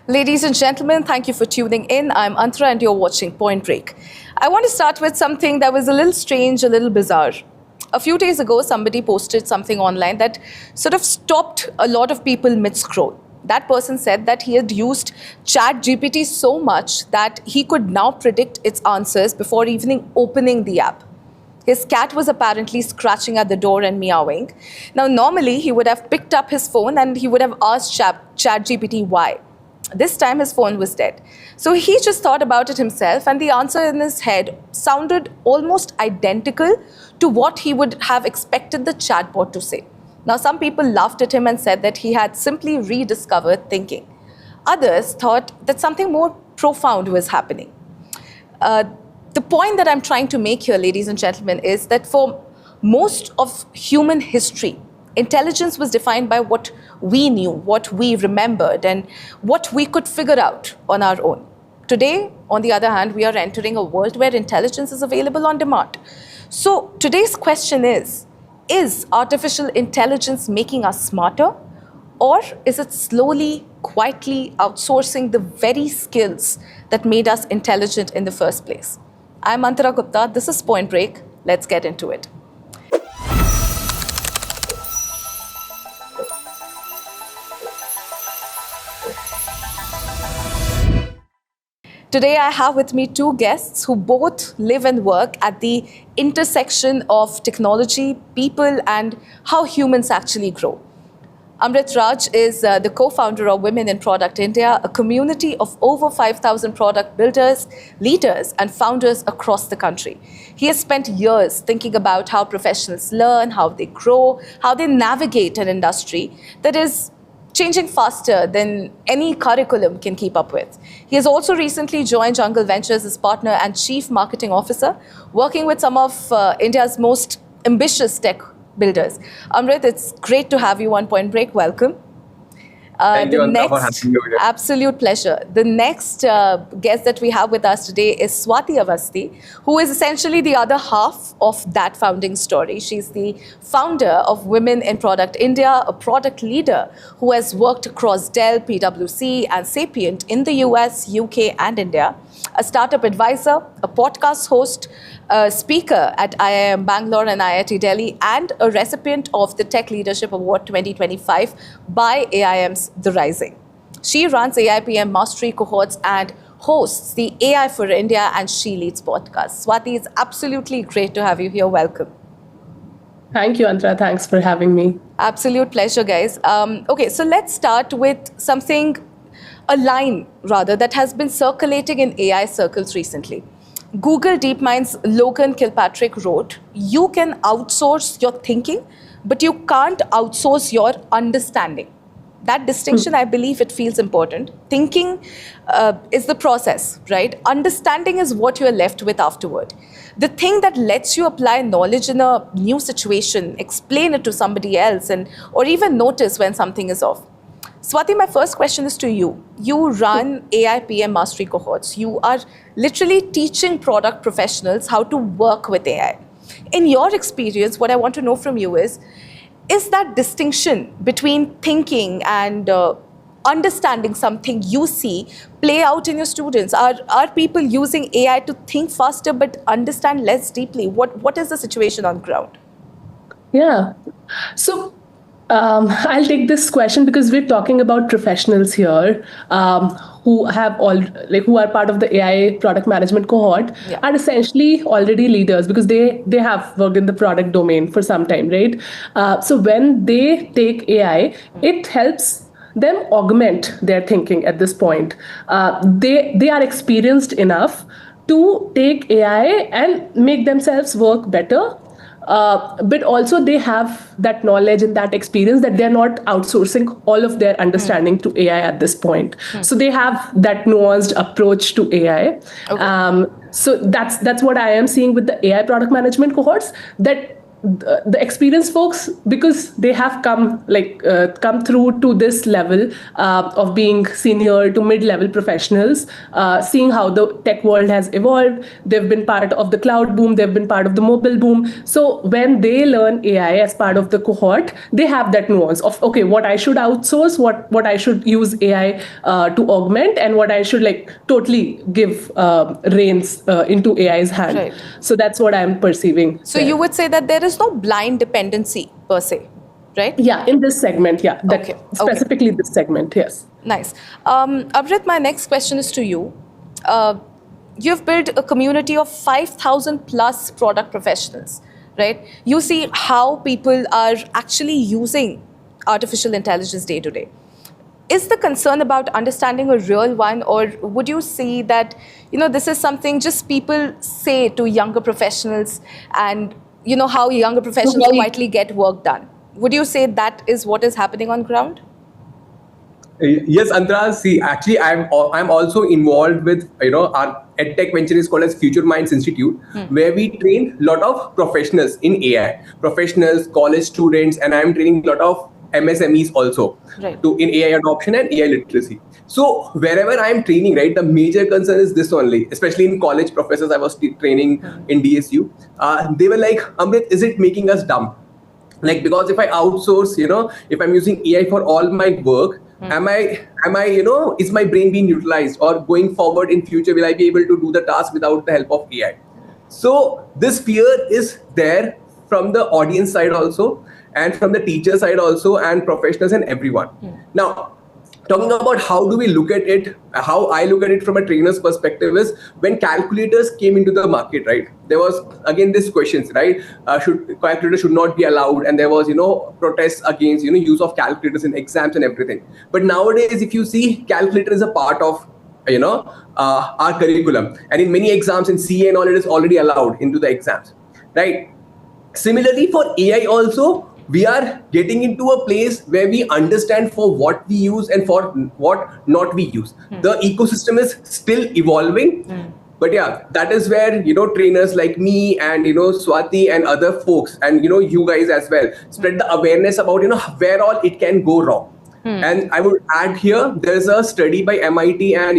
Ladies and gentlemen, thank you for tuning in. I'm Antara and you're watching Point Break. I want to start with something that was a little strange, a little bizarre. A few days ago, somebody posted something online that sort of stopped a lot of people mid-scroll. That person said that he had used ChatGPT so much that he could now predict its answers before even opening the app. His cat was apparently scratching at the door and meowing. Now, normally, he would have picked up his phone and he would have asked ChatGPT why. This time his phone was dead. So he just thought about it himself, and the answer in his head sounded almost identical to what he would have expected the chatbot to say. Now, some people laughed at him and said that he had simply rediscovered thinking. Others thought that something more profound was happening. The point that I'm trying to make here, ladies and gentlemen, is that for most of human history, intelligence was defined by what we knew, what we remembered, and what we could figure out on our own. Today, on the other hand, we are entering a world where intelligence is available on demand. So today's question is artificial intelligence making us smarter, or is it slowly, quietly outsourcing the very skills that made us intelligent in the first place? I'm Antara Gupta, this is Point Break, let's get into it. Today I have with me two guests who both live and work at the intersection of technology, people, and how humans actually grow. Amrit Raj is the co-founder of Women in Product India, a community of over 5,000 product builders, leaders, and founders across the country. He has spent years thinking about how professionals learn, how they grow, how they navigate an industry that is changing faster than any curriculum can keep up with. He has also recently joined Jungle Ventures as partner and chief marketing officer, working with some of India's most ambitious tech builders. Amrit, it's great to have you on Point Break. Welcome. Thank you, Antara, for having me here. Absolute pleasure. The next guest that we have with us today is Swati Awasthi, who is essentially the other half of that founding story. She's the founder of Women in Product India, a product leader who has worked across Dell, PwC, and Sapient in the US, UK, and India, a startup advisor, a podcast host, a speaker at IIM Bangalore and IIT Delhi, and a recipient of the Tech Leadership Award 2025 by AIM's The Rising. She runs AIPM Mastery Cohorts and hosts the AI for India and She Leads podcast. Swati, it's absolutely great to have you here. Welcome. Thank you, Antara. Thanks for having me. Absolute pleasure, guys. Okay, so let's start with a line rather, that has been circulating in AI circles recently. Google DeepMind's Logan Kilpatrick wrote, "You can outsource your thinking, but you can't outsource your understanding." That distinction, I believe it feels important. Thinking is the process, right? Understanding is what you're left with afterward. The thing that lets you apply knowledge in a new situation, explain it to somebody else, or even notice when something is off. Swati, my first question is to you. You run AIPM Mastery Cohorts. You are literally teaching product professionals how to work with AI. In your experience, what I want to know from you is that distinction between thinking and understanding something you see play out in your students? Are people using AI to think faster but understand less deeply? What is the situation on ground? Yeah. So I'll take this question because we're talking about professionals here who are part of the AI product management cohort, Yeah. are essentially already leaders because they have worked in the product domain for some time, right? So when they take AI, it helps them augment their thinking at this point. They are experienced enough to take AI and make themselves work better. But also they have that knowledge and that experience that they're not outsourcing all of their understanding to AI at this point. So they have that nuanced approach to AI. Okay. So that's what I am seeing with the AI product management cohorts, that the experienced folks, because they have come through to this level of being senior to mid-level professionals, seeing how the tech world has evolved. They've been part of the cloud boom, they've been part of the mobile boom. So when they learn AI as part of the cohort, they have that nuance of, okay, what I should outsource, what I should use AI to augment, and what I should totally give reins into AI's hand. Right. So that's what I'm perceiving. So you would say that there is no blind dependency per se, right? Yeah, in this segment, yeah. Okay. Specifically this segment, yes. Nice. Amrit, my next question is to you. You've built a community of 5,000 plus product professionals, right? You see how people are actually using artificial intelligence day to day. Is the concern about understanding a real one, or would you see that, this is something just people say to younger professionals, and how younger professionals quietly get work done? Would you say that is what is happening on ground? Yes, Antara. See, actually, I'm also involved with our EdTech venture is called as Future Minds Institute, where we train a lot of professionals in AI, professionals, college students, and I'm training a lot of MSMEs also in AI adoption and AI literacy. So wherever I'm training, right, the major concern is this only, especially in college professors. I was training in DSU. They were like, Amrit, is it making us dumb? Because if I outsource, if I'm using AI for all my work, am I, is my brain being utilized, or going forward in future, will I be able to do the task without the help of AI? So this fear is there from the audience side also, and from the teacher side also, and professionals and everyone. Now, talking about how do we look at it, how I look at it from a trainer's perspective is, when calculators came into the market, right, there was again this questions, right, calculators should not be allowed, and there was protests against use of calculators in exams and everything. But nowadays, if you see, calculator is a part of our curriculum, and in many exams in CA and all, it is already allowed into the exams, right? Similarly, for AI also, we are getting into a place where we understand for what we use and for what not we use. The ecosystem is still evolving. But yeah, that is where trainers like me and Swati and other folks, and you guys as well, spread the awareness about where all it can go wrong. And I would add here, there's a study by MIT and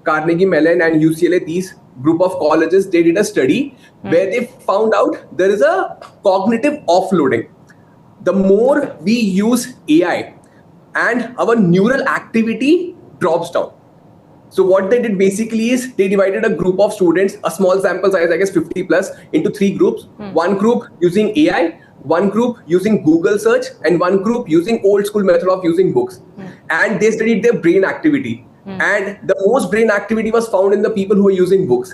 Carnegie Mellon and UCLA. These group of colleges, they did a study where they found out there is a cognitive offloading. The more we use AI, and our neural activity drops down. So what they did basically is, they divided a group of students, a small sample size, I guess 50 plus, into 3 groups. One group using AI, one group using Google search, and one group using old school method of using books. And they studied their brain activity. And the most brain activity was found in the people who are using books,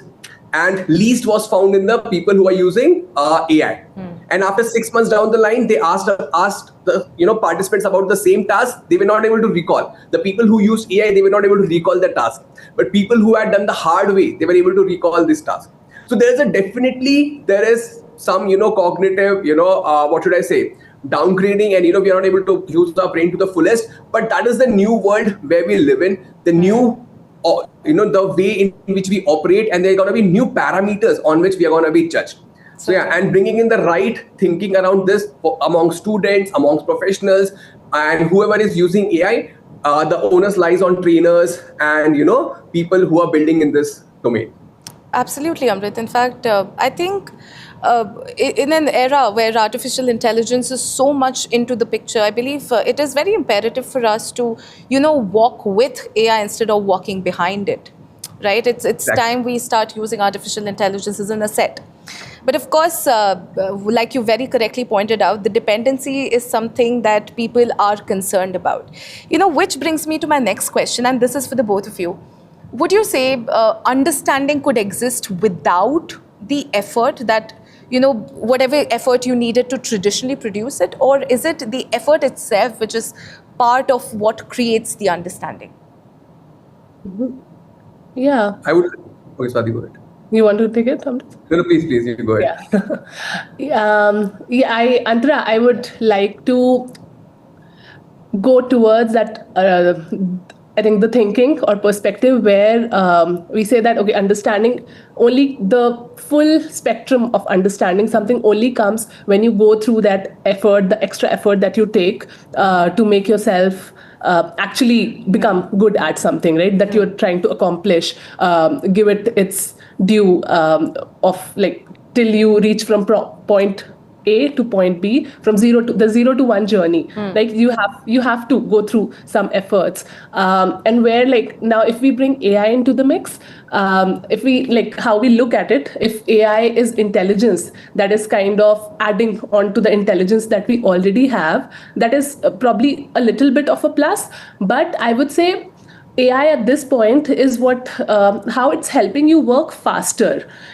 and least was found in the people who are using AI. And after 6 months down the line, they asked the participants about the same task. They were not able to recall. The people who used AI, they were not able to recall the task. But people who had done the hard way, they were able to recall this task. So there is some cognitive what should I say, downgrading, and we are not able to use our brain to the fullest. But that is the new world where we live in, the new the way in which we operate, and there are going to be new parameters on which we are going to be judged. So yeah, and bringing in the right thinking around this among students, amongst professionals, and whoever is using AI, the onus lies on trainers and people who are building in this domain. Absolutely, Amrit. In fact, I think in an era where artificial intelligence is so much into the picture, I believe it is very imperative for us to, walk with AI instead of walking behind it, right? It's Exactly. time we start using artificial intelligence as an asset. But of course, like you very correctly pointed out, the dependency is something that people are concerned about. Which brings me to my next question, and this is for the both of you. Would you say understanding could exist without the effort that, whatever effort you needed to traditionally produce it, or is it the effort itself which is part of what creates the understanding? Yeah. I would. Okay, Swati, go ahead. You want to take it, Amrit? No, please, you go ahead. Antara, I would like to go towards that I think, the thinking or perspective where we say that, okay, understanding only the full spectrum of understanding something only comes when you go through that effort, the extra effort that you take to make yourself actually become good at something, right? That you're trying to accomplish, give it its due of like till you reach from point A to point B, from zero to one journey. Like you have to go through some efforts, and where like now if we bring AI into the mix, if we like how we look at it, if AI is intelligence that is kind of adding on to the intelligence that we already have, that is probably a little bit of a plus. But I would say AI at this point is how it's helping you work faster.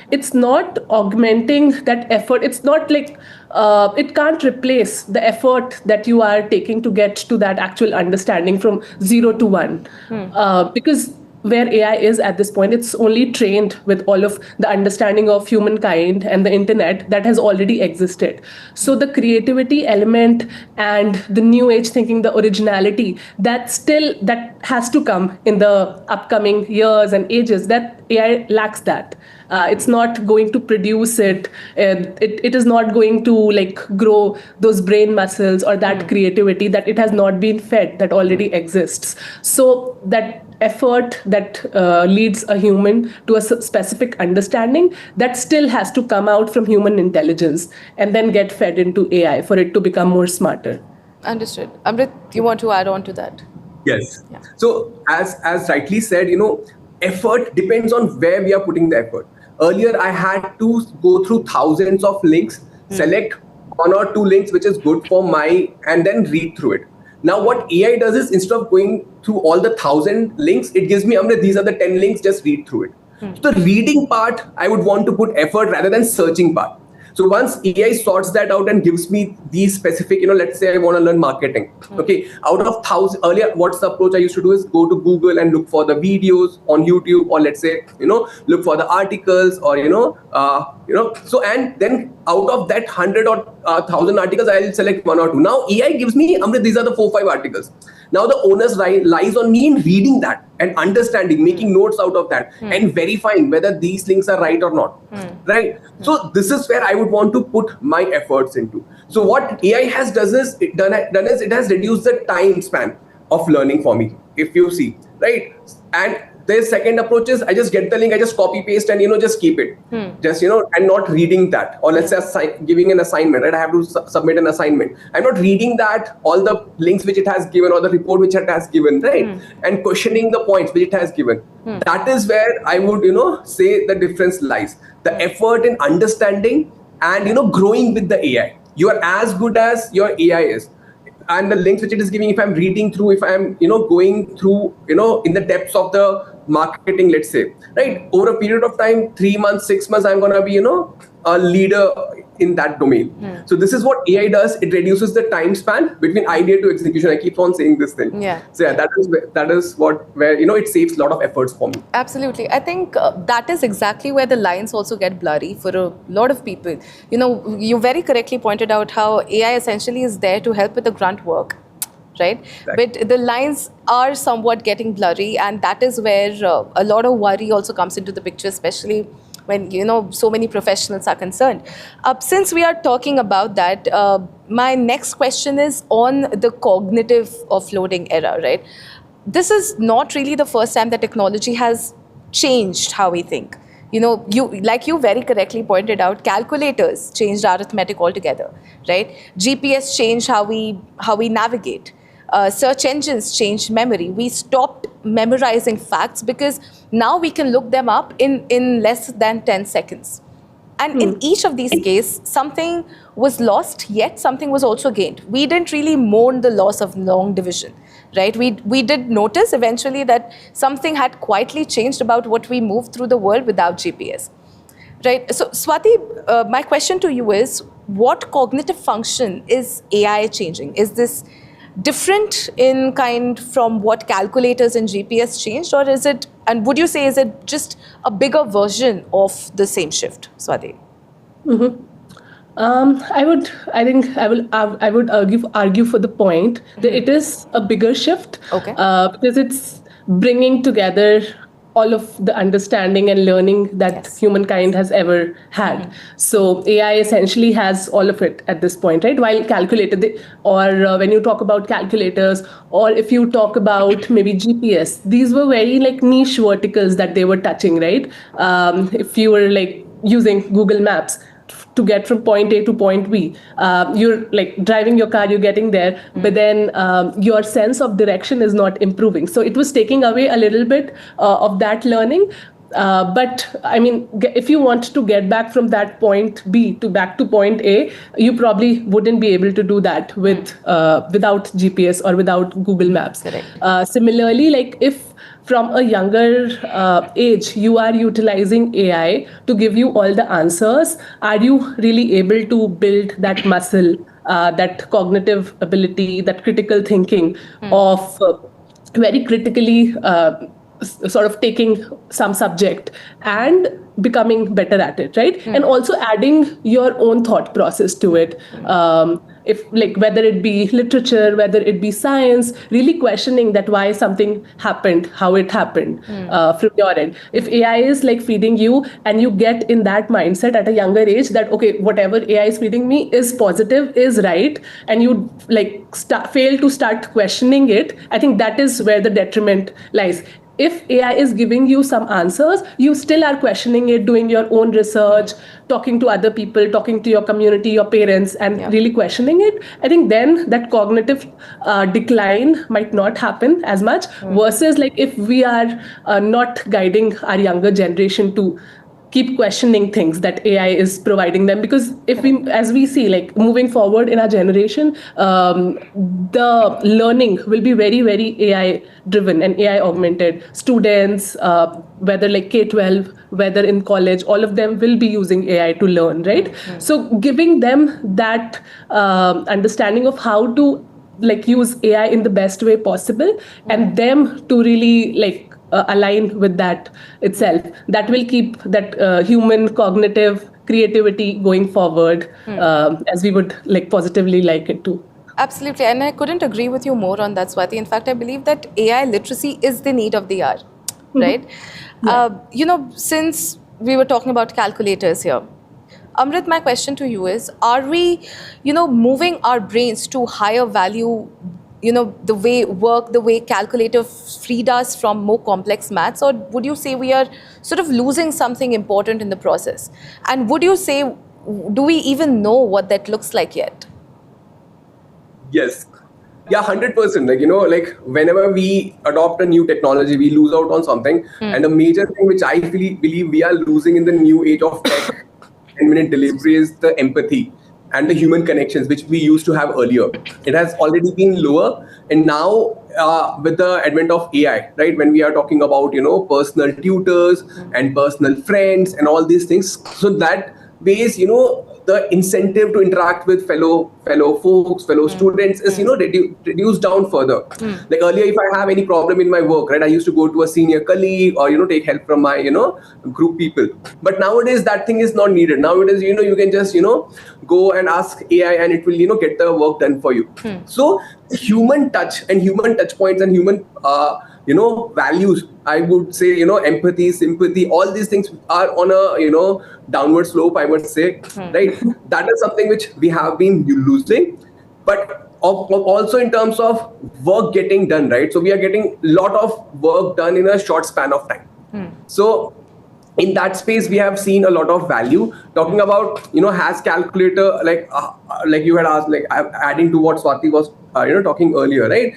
It's not augmenting that effort. It's not like it can't replace the effort that you are taking to get to that actual understanding from zero to one. Because where AI is at this point, it's only trained with all of the understanding of humankind and the internet that has already existed. So the creativity element and the new age thinking, the originality, that has to come in the upcoming years and ages, that AI lacks that. It's not going to produce it. It is not going to like grow those brain muscles or that creativity that it has not been fed, that already exists. So that effort that leads a human to a specific understanding, that still has to come out from human intelligence and then get fed into AI for it to become more smarter. Understood. Amrit, you want to add on to that? Yes. Yeah. So as rightly said, effort depends on where we are putting the effort. Earlier, I had to go through thousands of links, select one or two links which is good for and then read through it. Now, what AI does is, instead of going through all the 1,000 links, it gives me, these are the 10 links, just read through it. So the reading part, I would want to put effort rather than searching part. So once AI sorts that out and gives me these specific, let's say I want to learn marketing. Okay, out of 1,000, earlier, what's the approach I used to do is go to Google and look for the videos on YouTube, or let's say, look for the articles, or, so, and then out of that 100 or 1,000 articles, I'll select one or two. Now AI gives me, these are the 4-5 articles. Now the onus lies on me in reading that and understanding, making notes out of that, and verifying whether these links are right or not. Right. So this is where I would want to put my efforts into. So what AI has it has reduced the time span of learning for me, if you see, right? And the second approach is, I just get the link, I just copy paste and just keep it, just and not reading that. Or let's say giving an assignment, right? I have to submit an assignment. I'm not reading that, all the links which it has given or the report which it has given, right? And questioning the points which it has given. That is where I would say the difference lies. The effort in understanding and growing with the AI. You are as good as your AI is. And the links which it is giving, if I'm reading through, if I'm going through in the depths of the marketing, let's say, right, over a period of time, 3 months, 6 months, I'm gonna be a leader in that domain. So this is what AI does. It reduces the time span between idea to execution. I keep on saying this thing. Yeah. So yeah, that is where it saves a lot of efforts for me. Absolutely. I think that is exactly where the lines also get blurry for a lot of people. You very correctly pointed out how AI essentially is there to help with the grunt work, right? But the lines are somewhat getting blurry, and that is where a lot of worry also comes into the picture, especially when so many professionals are concerned. Since we are talking about that, my next question is on the cognitive offloading era, right? This is not really the first time that technology has changed how we think. You very correctly pointed out, calculators changed arithmetic altogether, right? GPS changed how we navigate. Search engines changed memory. We stopped memorizing facts because now we can look them up in less than 10 seconds. And in each of these cases, something was lost, yet something was also gained. We didn't really mourn the loss of long division, right? We did notice eventually that something had quietly changed about what we moved through the world without GPS, right? So Swati, my question to you is, what cognitive function is AI changing? Is this different in kind from what calculators and GPS changed, or is it, and would you say, is it just a bigger version of the same shift, Swati? I would argue for the point that it is a bigger shift. Okay. Because it's bringing together all of the understanding and learning that Yes. humankind has ever had. So AI essentially has all of it at this point, right? While when you talk about calculators, or if you talk about maybe GPS, these were very like niche verticals that they were touching, right? If you were like using Google Maps to get from point A to point B. You're like driving your car, you're getting there, but then your sense of direction is not improving. So it was taking away a little bit of that learning. But I mean, if you want to get back from that point B to back to point A, you probably wouldn't be able to do that without GPS or without Google Maps. Correct. Similarly, like if from a younger age you are utilizing AI to give you all the answers, are you really able to build that muscle, that cognitive ability, that critical thinking of very critically sort of taking some subject and becoming better at it, right? And also adding your own thought process to it. If like whether it be literature, whether it be science, really questioning that why something happened, how it happened from your end. If AI is like feeding you and you get in that mindset at a younger age that okay, whatever AI is feeding me is positive, is right, and you like fail to start questioning it, I think that is where the detriment lies. If AI is giving you some answers, you still are questioning it, doing your own research, talking to other people, talking to your community, your parents, and really questioning it, I think then that cognitive decline might not happen as much versus like if we are not guiding our younger generation to keep questioning things that AI is providing them. Because if we, as we see, like moving forward in our generation, the learning will be very, very AI driven and AI augmented. Students, whether like K-12, whether in college, all of them will be using AI to learn, right? So giving them that understanding of how to like use AI in the best way possible, and them to really like align with that itself, that will keep that human cognitive creativity going forward as we would like positively like it to. Absolutely, and I couldn't agree with you more on that, Swati. In fact, I believe that AI literacy is the need of the hour, right? Since we were talking about calculators here, Amrit, my question to you is, are we, moving our brains to higher value, the way calculator freed us from more complex maths, or would you say we are sort of losing something important in the process? And would you say, do we even know what that looks like yet? Yes. Yeah, 100%. Like whenever we adopt a new technology, we lose out on something. And the major thing which I believe we are losing in the new age of tech 10-minute delivery is the empathy and the human connections which we used to have earlier. It has already been lower, and now with the advent of AI, right, when we are talking about personal tutors and personal friends and all these things, so that ways the incentive to interact with fellow folks, fellow students is reduced down further. Like earlier, if I have any problem in my work, right, I used to go to a senior colleague or take help from my group people. But nowadays that thing is not needed. Nowadays you can just go and ask AI and it will get the work done for you. So human touch and human touch points and human values, I would say, empathy, sympathy, all these things are on a downward slope, I would say, right? That is something which we have been losing, but also in terms of work getting done, right? So we are getting a lot of work done in a short span of time. So in that space, we have seen a lot of value. Talking about, has calculator, like you had asked, like adding to what Swati was, talking earlier, right?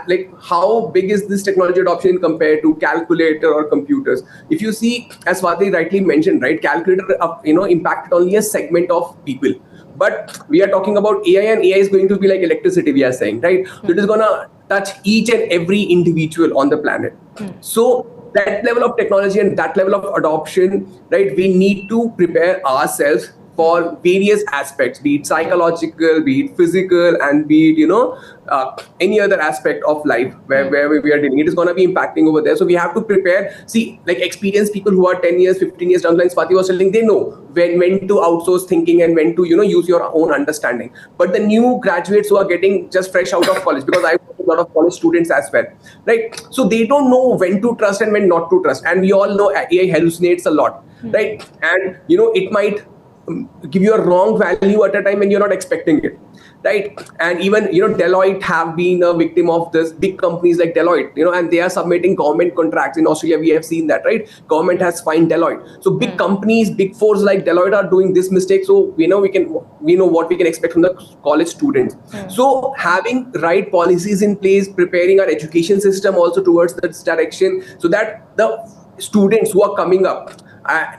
Like how big is this technology adoption compared to calculator or computers? If you see, as Swati rightly mentioned, right, calculator, impacted only a segment of people. But we are talking about AI, and AI is going to be like electricity, we are saying, right? So it is going to touch each and every individual on the planet. So that level of technology and that level of adoption, right, we need to prepare ourselves for various aspects, be it psychological, be it physical, and be it, any other aspect of life where we are dealing. It is going to be impacting over there. So we have to prepare. See, like experienced people who are 10 years, 15 years down the line, Swati was telling, they know when to outsource thinking and when to, use your own understanding. But the new graduates who are getting just fresh out of college, because I work with a lot of college students as well, right? So they don't know when to trust and when not to trust. And we all know AI hallucinates a lot, right? And, it might give you a wrong value at a time when you're not expecting it, right? And even Deloitte have been a victim of this. Big companies like Deloitte, and they are submitting government contracts in Australia. We have seen that, right? Government has fined Deloitte. So big companies, big fours like Deloitte are doing this mistake. So we know what we can expect from the college students. So having right policies in place, preparing our education system also towards this direction, so that the students who are coming up,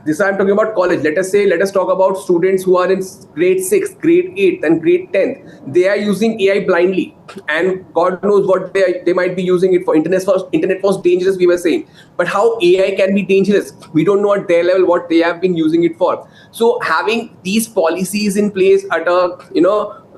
this I'm talking about college. Let us talk about students who are in grade 6, grade 8, and grade 10. They are using AI blindly, and God knows what they might be using it for. Internet was dangerous, we were saying, but how AI can be dangerous, we don't know at their level what they have been using it for. So having these policies in place at a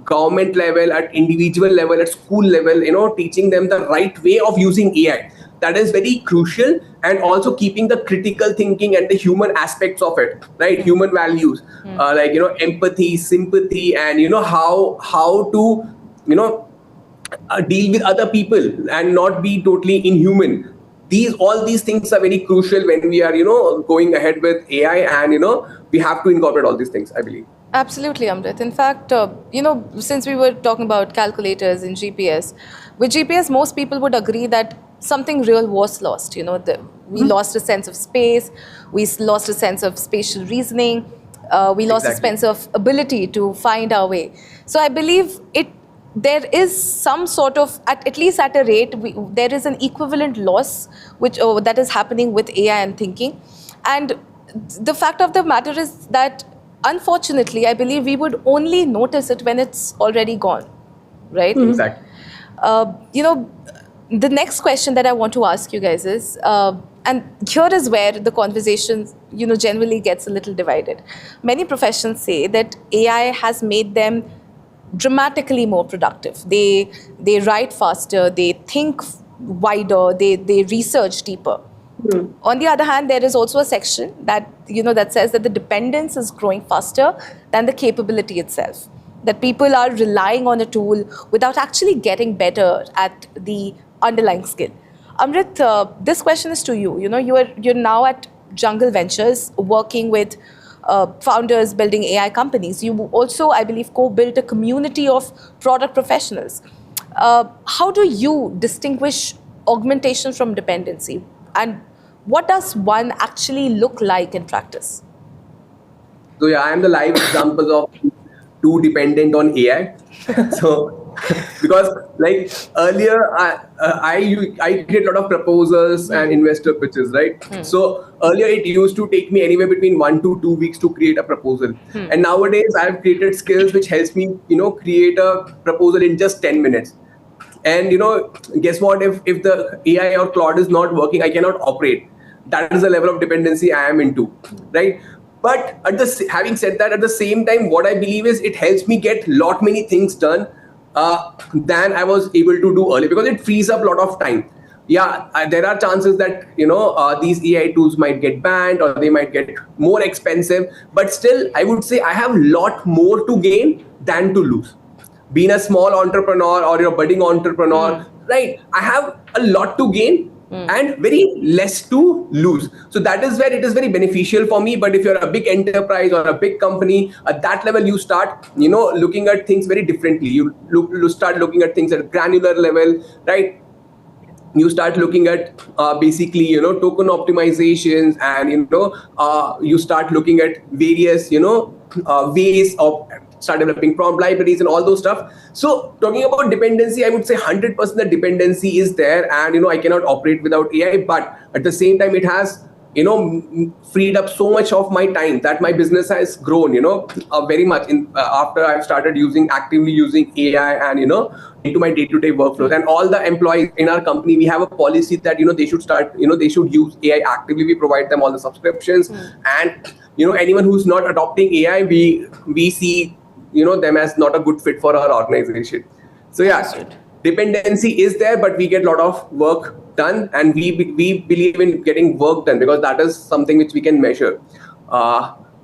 government level, at individual level, at school level, teaching them the right way of using AI. That is very crucial, and also keeping the critical thinking and the human aspects of it, right? Human values, like empathy, sympathy, and how to deal with other people and not be totally inhuman. All these things are very crucial when we are going ahead with AI, and we have to incorporate all these things, I believe. Absolutely, Amrit. In fact, since we were talking about calculators and GPS, with GPS, most people would agree that something real was lost. We lost a sense of space, we lost a sense of spatial reasoning, we lost a sense of ability to find our way. So I believe there is some sort of, at least at a rate, there is an equivalent loss that is happening with AI and thinking. And the fact of the matter is that, unfortunately, I believe we would only notice it when it's already gone, right? Exactly. The next question that I want to ask you guys is, and here is where the conversation, generally gets a little divided. Many professions say that AI has made them dramatically more productive. They write faster, they think wider, they research deeper. On the other hand, there is also a section that that says that the dependence is growing faster than the capability itself. That people are relying on a tool without actually getting better at the underlying skill. Amrit, this question is to you. You're now at Jungle Ventures, working with founders building AI companies. You also, I believe, co-built a community of product professionals. How do you distinguish augmentation from dependency? And what does one actually look like in practice? So yeah, I am the live example of too dependent on AI. So because like earlier, I create a lot of proposals and investor pitches, right? So earlier it used to take me anywhere between 1 to 2 weeks to create a proposal, and nowadays I have created skills which helps me create a proposal in just 10 minutes. And guess what? If the AI or Claude is not working, I cannot operate. That is the level of dependency I am into, right? But having said that, at the same time, what I believe is it helps me get many things done than I was able to do earlier, because it frees up a lot of time. Yeah, there are chances that these AI tools might get banned or they might get more expensive, but still I would say I have a lot more to gain than to lose. Being a small entrepreneur or a budding entrepreneur, right? I have a lot to gain and very less to lose. So that is where it is very beneficial for me. But if you're a big enterprise or a big company, at that level, you start, looking at things very differently. You start looking at things at a granular level, right? You start looking at basically, token optimizations, and, you start looking at various, ways of start developing prompt libraries and all those stuff. So talking about dependency, I would say 100% the dependency is there, and I cannot operate without AI. But at the same time, it has freed up so much of my time that my business has grown, very much after I've started actively using AI and, into my day-to-day workflows. And all the employees in our company, we have a policy that, they should use AI actively. We provide them all the subscriptions. And, anyone who's not adopting AI, we see, them as not a good fit for our organization. So yeah, dependency is there, but we get a lot of work done, and we believe in getting work done because that is something which we can measure.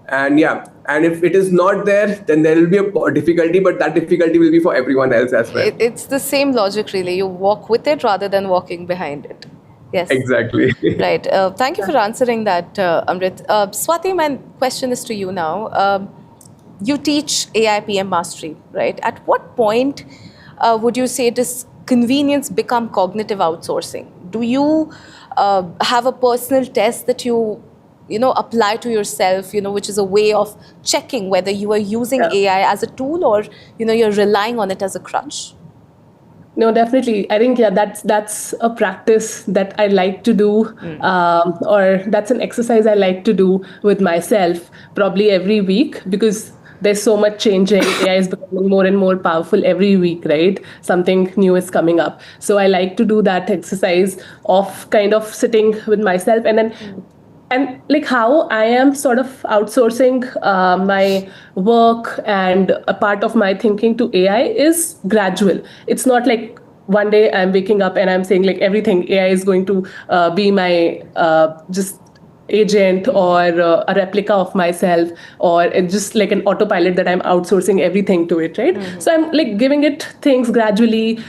And if it is not there, then there will be a difficulty, but that difficulty will be for everyone else as well. It's the same logic, really. You walk with it rather than walking behind it. Yes. Exactly. Right. Thank you for answering that, Amrit. Swati, my question is to you now. You teach AI PM mastery, right? At what point would you say does convenience become cognitive outsourcing? Do you have a personal test that you apply to yourself, which is a way of checking whether you are using AI as a tool or, you're relying on it as a crutch? No, definitely. I think, that's a practice that I like to do, or that's an exercise I like to do with myself probably every week, because there's so much changing. AI is becoming more and more powerful every week, right? Something new is coming up. So I like to do that exercise of kind of sitting with myself and like how I am sort of outsourcing my work and a part of my thinking to AI is gradual. It's not like one day I'm waking up and I'm saying like everything AI is going to be my just agent or a replica of myself, or it's just like an autopilot that I'm outsourcing everything to it, right? So I'm like giving it things gradually,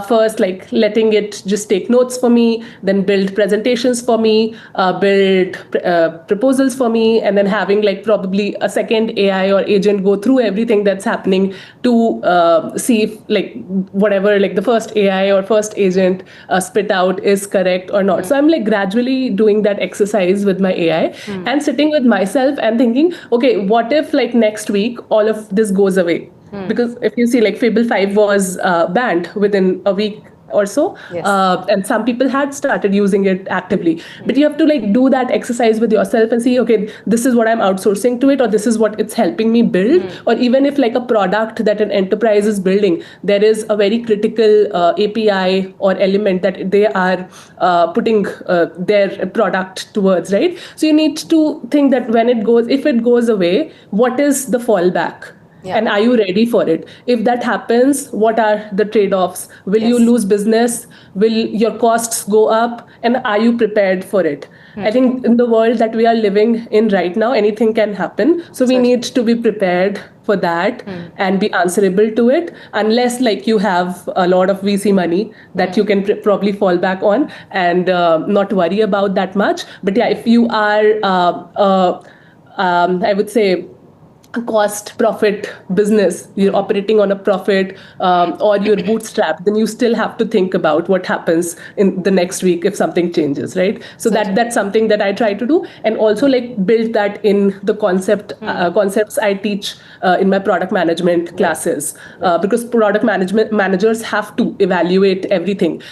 first like letting it just take notes for me, then build presentations for me, build proposals for me, and then having like probably a second AI or agent go through everything that's happening to see if like whatever like the first AI or first agent spit out is correct or not. So I'm like gradually doing that exercise with my AI and sitting with myself and thinking, okay, what if like next week all of this goes away? Because if you see like Fable 5 was banned within a week or so, and some people had started using it actively, but you have to like do that exercise with yourself and see, okay, this is what I'm outsourcing to it, or this is what it's helping me build. Or even if like a product that an enterprise is building, there is a very critical API or element that they are putting their product towards, right? So you need to think that if it goes away, what is the fallback? And are you ready for it? If that happens, what are the trade-offs? Will you lose business? Will your costs go up? And are you prepared for it? I think in the world that we are living in right now, anything can happen. So we need to be prepared for that and be answerable to it, unless like you have a lot of VC money that you can probably fall back on and not worry about that much. But yeah, if you are, I would say, a cost profit business, you're operating on a profit, or you're bootstrapped, then you still have to think about what happens in the next week if something changes, right? So that's something that I try to do, and also like build that in the concepts I teach in my product management classes, because product managers have to evaluate everything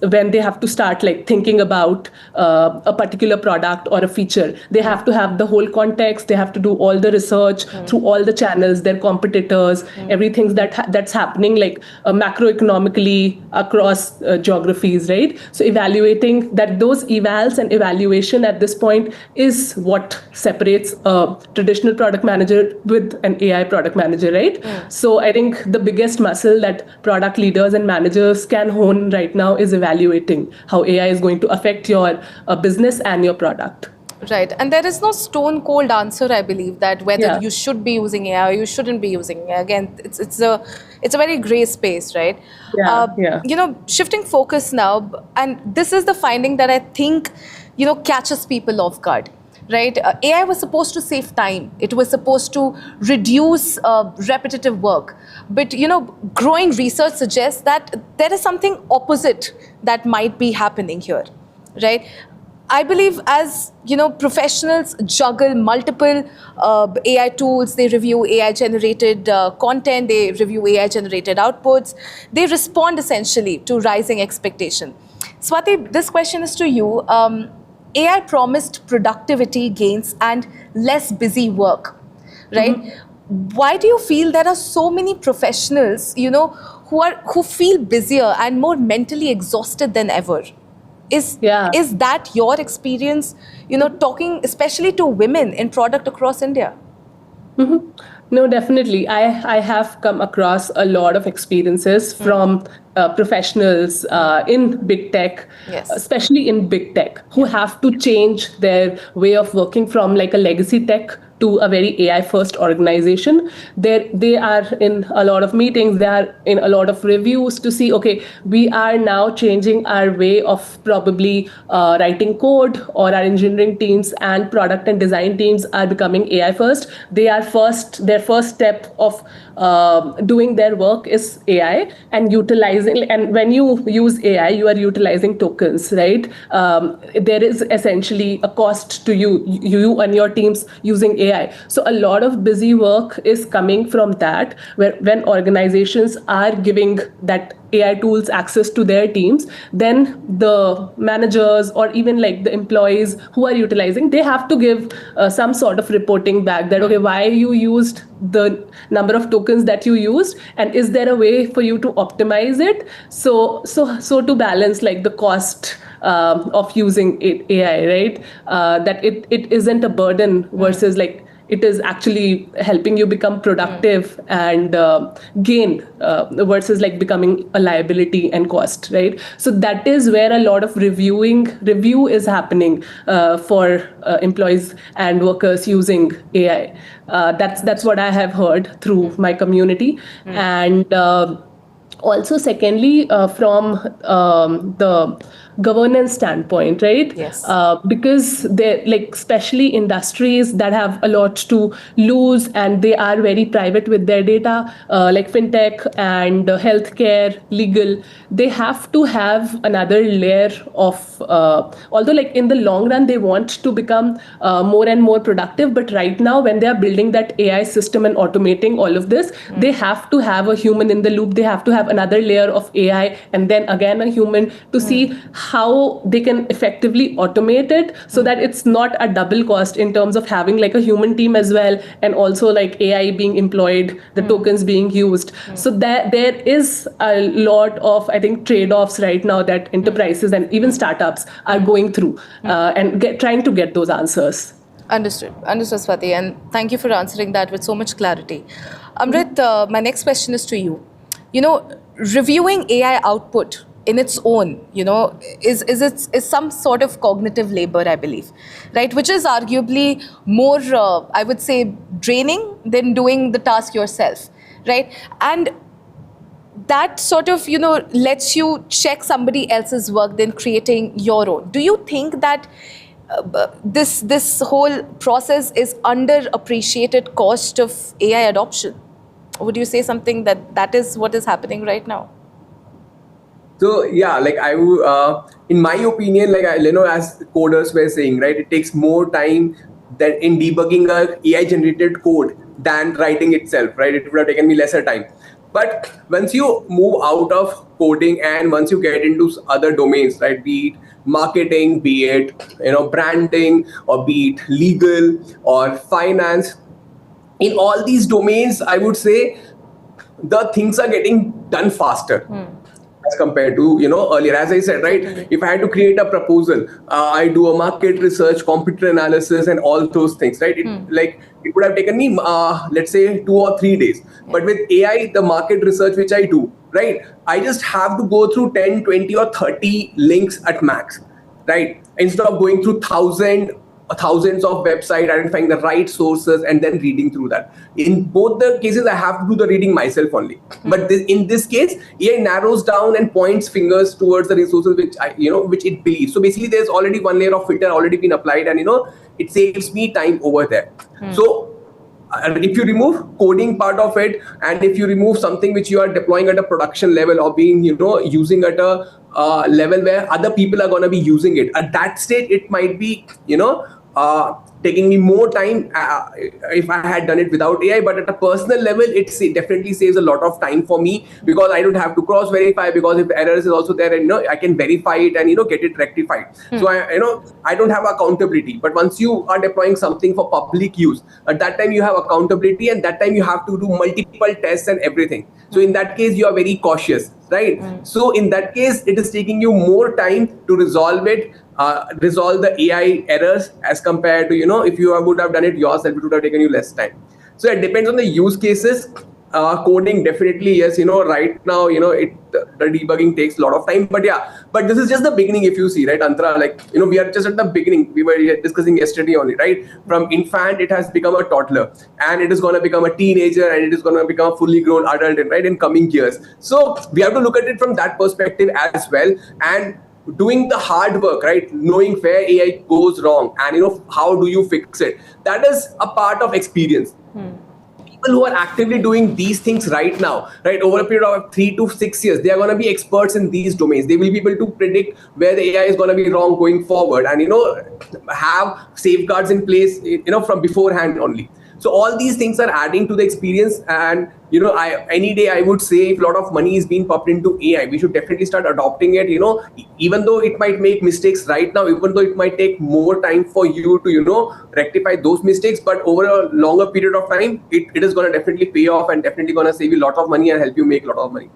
when they have to start like thinking about a particular product or a feature. They have to have the whole context. They have to do all the research through all the channels, their competitors, everything that's happening like macroeconomically across geographies, right? So evaluating that, those evals and evaluation at this point is what separates a traditional product manager with an AI product manager, right? So I think the biggest muscle that product leaders and managers can hone right now is evaluating how AI is going to affect your business and your product. Right. And there is no stone cold answer, I believe, that whether you should be using AI or you shouldn't be using AI. Again, it's a very gray space, right? Shifting focus now, and this is the finding that I think, catches people off guard. Right? AI was supposed to save time. It was supposed to reduce repetitive work. But, growing research suggests that there is something opposite that might be happening here, right? I believe as, professionals juggle multiple AI tools, they review AI-generated content, they review AI-generated outputs, they respond essentially to rising expectation. Swati, this question is to you. AI promised productivity gains and less busy work, right? Why do you feel there are so many professionals, who feel busier and more mentally exhausted than ever? Yeah. Is that your experience, talking especially to women in product across India? No, definitely. I have come across a lot of experiences from professionals in big tech, Yes. especially in big tech, who have to change their way of working from like a legacy tech to a very AI first organization. They are in a lot of meetings, they are in a lot of reviews to see, okay, we are now changing our way of probably writing code, or our engineering teams and product and design teams are becoming AI first. Their first step of doing their work is AI, and utilizing, and when you use AI, you are utilizing tokens, right? There is essentially a cost to you and your teams using AI. So a lot of busy work is coming from that, where when organizations are giving that AI tools access to their teams, then the managers or even like the employees who are utilizing, they have to give some sort of reporting back that, okay, why you used the number of tokens that you used, and is there a way for you to optimize it, so to balance like the cost of using AI, right? That it isn't a burden versus like it is actually helping you become productive and gain versus like becoming a liability and cost, right? So that is where a lot of review is happening for employees and workers using AI. That's what I have heard through my community. And also secondly, from the governance standpoint, right? Yes. Because they're like, especially industries that have a lot to lose and they are very private with their data, like fintech and healthcare, legal, they have to have another layer of, although like in the long run they want to become more and more productive, but right now when they are building that AI system and automating all of this, they have to have a human in the loop, they have to have another layer of AI and then again a human to see how they can effectively automate it, so that it's not a double cost in terms of having like a human team as well, and also like AI being employed, the tokens being used. So that there is a lot of, I think, trade-offs right now that enterprises and even startups are going through and trying to get those answers. Understood, Swati, and thank you for answering that with so much clarity. Amrit, my next question is to you. Reviewing AI output in its own, is some sort of cognitive labor, I believe, right? Which is arguably more, I would say, draining than doing the task yourself, right? And that sort of, lets you check somebody else's work than creating your own. Do you think that this whole process is underappreciated cost of AI adoption? Would you say something that is what is happening right now? So yeah, like in my opinion, like as coders were saying, right, it takes more time than in debugging a AI generated code than writing itself, right? It would have taken me lesser time. But once you move out of coding and once you get into other domains, right, be it marketing, be it branding, or be it legal or finance, in all these domains, I would say the things are getting done faster as compared to earlier. As I said, right, if I had to create a proposal, I do a market research, computer analysis, and all those things, right? It would have taken me let's say 2 or 3 days. But with AI, the market research which I do, right, I just have to go through 10, 20 or 30 links at max, right? Instead of going through thousands of websites, identifying the right sources and then reading through that. In both the cases, I have to do the reading myself only. But in this case, AI narrows down and points fingers towards the resources which it believes. So basically, there's already one layer of filter already been applied, and it saves me time over there. So if you remove coding part of it, and if you remove something which you are deploying at a production level or being using at a level where other people are going to be using it, at that stage it might be taking me more time if I had done it without AI. But at a personal level, definitely saves a lot of time for me, because I don't have to cross verify, because if errors is also there, and I can verify it and get it rectified. So I don't have accountability. But once you are deploying something for public use, at that time you have accountability, and that time you have to do multiple tests and everything. So in that case, you are very cautious, right? So in that case, it is taking you more time to resolve it, resolve the AI errors, as compared to if you would have done it yourself, it would have taken you less time. So it depends on the use cases. Coding, definitely yes. Right now, the debugging takes a lot of time. But this is just the beginning. If you see, right, Antara, we are just at the beginning. We were discussing yesterday only, right? From infant, it has become a toddler, and it is going to become a teenager, and it is going to become a fully grown adult, right, in coming years. So we have to look at it from that perspective as well, and doing the hard work, right? Knowing where AI goes wrong, and how do you fix it. That is a part of experience. People who are actively doing these things right now, right, over a period of 3 to 6 years, they are going to be experts in these domains. They will be able to predict where the AI is going to be wrong going forward, and have safeguards in place, from beforehand only. So all these things are adding to the experience, and any day I would say, if a lot of money is being pumped into AI, we should definitely start adopting it. Even though it might make mistakes right now, even though it might take more time for you to rectify those mistakes, but over a longer period of time, it is going to definitely pay off, and definitely going to save you a lot of money and help you make a lot of money.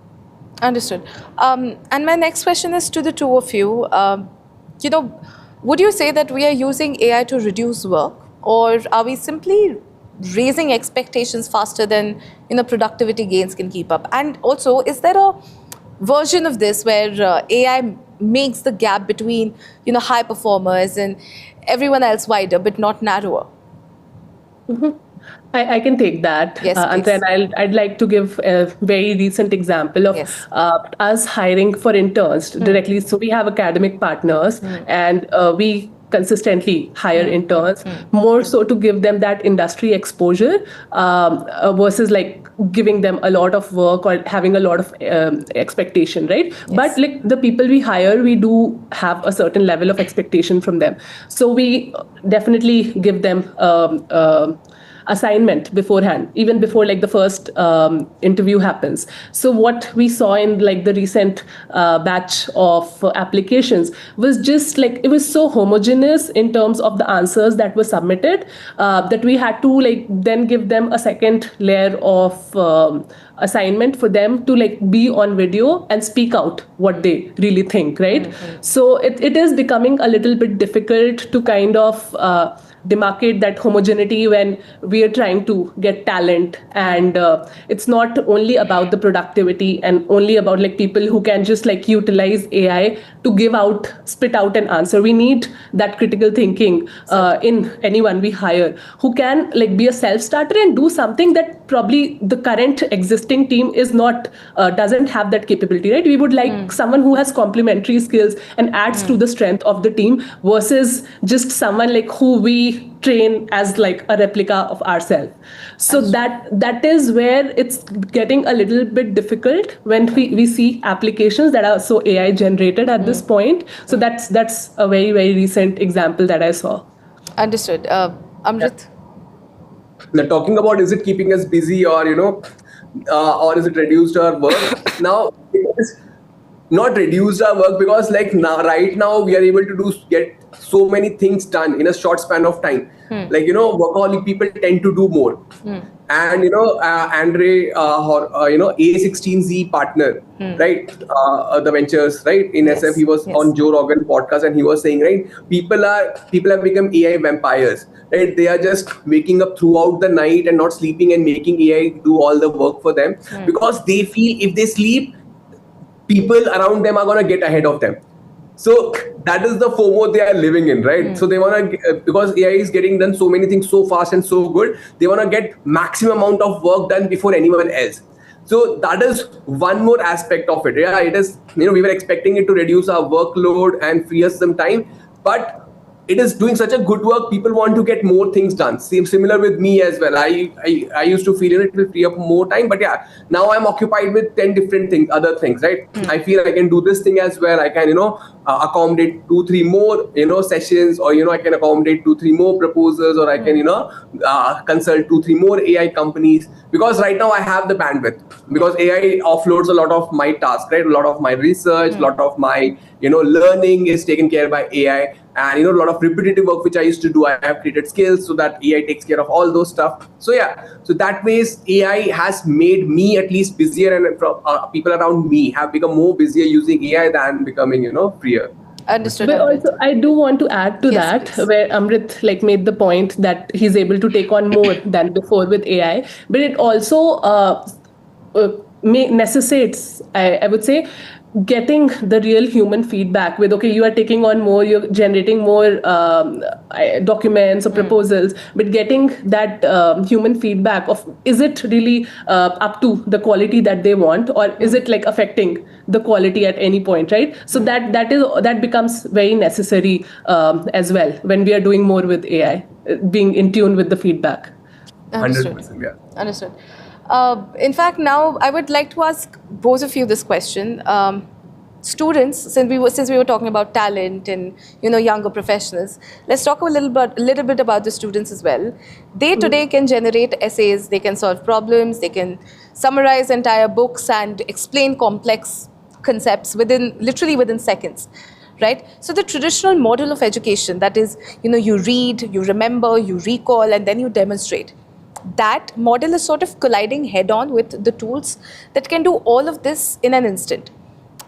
Understood. And my next question is to the two of you. Would you say that we are using AI to reduce work, or are we simply raising expectations faster than productivity gains can keep up? And also, is there a version of this where AI makes the gap between high performers and everyone else wider but not narrower? I can take that. Yes, and then I'd like to give a very recent example of us hiring for interns directly. So we have academic partners, and we consistently hire interns, more so to give them that industry exposure, versus giving them a lot of work or having a lot of expectation, right? Yes. But the people we hire, we do have a certain level of expectation from them. So we definitely give them assignment beforehand, even before the first interview happens. So what we saw in the recent batch of applications was just it was so homogeneous in terms of the answers that were submitted, that we had to then give them a second layer of assignment for them to be on video and speak out what they really think, right? So it is becoming a little bit difficult to kind of demarcate that homogeneity when we are trying to get talent, and it's not only about the productivity and only about people who can just utilize AI to spit out an answer. We need that critical thinking in anyone we hire, who can be a self-starter and do something that probably the current existing team is not doesn't have that capability, right? We would like someone who has complementary skills and adds to the strength of the team, versus just someone who we train as a replica of ourselves. So that is where it's getting a little bit difficult when we see applications that are so AI generated at this point. So that's a very, very recent example that I saw. Understood. Amrit? Now, talking about, is it keeping us busy, or or is it reduced our work? Now, it's not reduced our work, because right now we are able to get so many things done in a short span of time. Workaholic people tend to do more. And Andre, A16Z partner, right? The ventures, right? In SF, he was on Joe Rogan podcast, and he was saying, right, people have become AI vampires, right? They are just waking up throughout the night and not sleeping, and making AI do all the work for them, because they feel if they sleep, people around them are going to get ahead of them. So that is the FOMO they are living in, right? So they want to, because AI is getting done so many things so fast and so good, they want to get maximum amount of work done before anyone else. So that is one more aspect of it. Yeah, it is, we were expecting it to reduce our workload and free us some time, but it is doing such a good work. People want to get more things done. Similar with me as well. I used to feel it will free up more time, but yeah, now I'm occupied with 10 different things, other things, right? I feel I can do this thing as well. I can, accommodate 2-3 more, sessions, or, I can accommodate 2-3 more proposals, or I can, consult 2-3 more AI companies, because right now I have the bandwidth, because AI offloads a lot of my tasks, right? A lot of my research, a lot of my, learning is taken care by AI. And a lot of repetitive work which I used to do, I have created skills so that AI takes care of all those stuff. So yeah, so that ways AI has made me at least busier, and people around me have become more busier using AI than becoming freer. Understood. But Amrit. also, I do want to add to Yes, that, please. where Amrit made the point that he's able to take on more than before with AI. But it also necessitates, I would say, getting the real human feedback with, okay, you are taking on more, you're generating more documents or proposals, but getting that human feedback of, is it really up to the quality that they want, or is it affecting the quality at any point, right? So that becomes very necessary as well when we are doing more with AI, being in tune with the feedback. Understood. 100%, yeah. Understood. In fact, now I would like to ask both of you this question. Students, since we were talking about talent and younger professionals, let's talk a little bit about the students as well. They today can generate essays, they can solve problems, they can summarize entire books and explain complex concepts literally within seconds. Right? So the traditional model of education, that is, you read, you remember, you recall, and then you demonstrate. That model is sort of colliding head-on with the tools that can do all of this in an instant.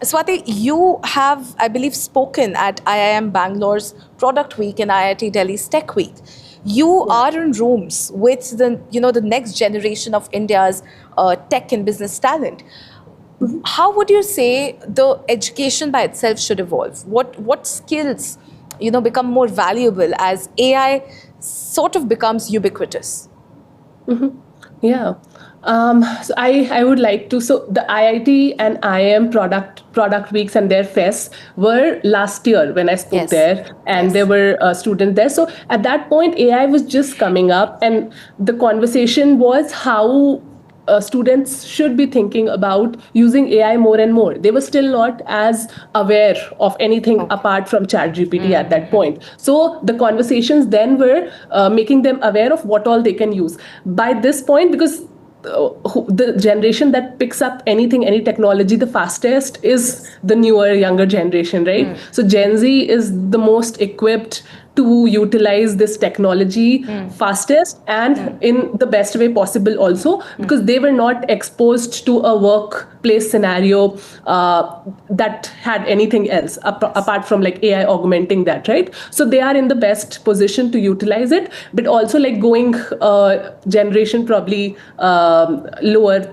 Swati, you have, I believe, spoken at IIM Bangalore's Product Week and IIT Delhi's Tech Week. You are in rooms with the next generation of India's tech and business talent. How would you say the education by itself should evolve? What skills become more valuable as AI sort of becomes ubiquitous? Yeah. So I would like to. So the IIT and IIM product weeks and their fests were last year when I spoke there, and there were students there. So at that point, AI was just coming up, and the conversation was how students should be thinking about using AI more and more. They were still not as aware of anything apart from ChatGPT at that point. So the conversations then were making them aware of what all they can use. By this point, because the generation that picks up any technology the fastest is the newer, younger generation, right? So Gen Z is the most equipped to utilize this technology fastest and in the best way possible also, because they were not exposed to a workplace scenario that had anything else apart from AI augmenting that, right? So they are in the best position to utilize it, but also going generation probably lower,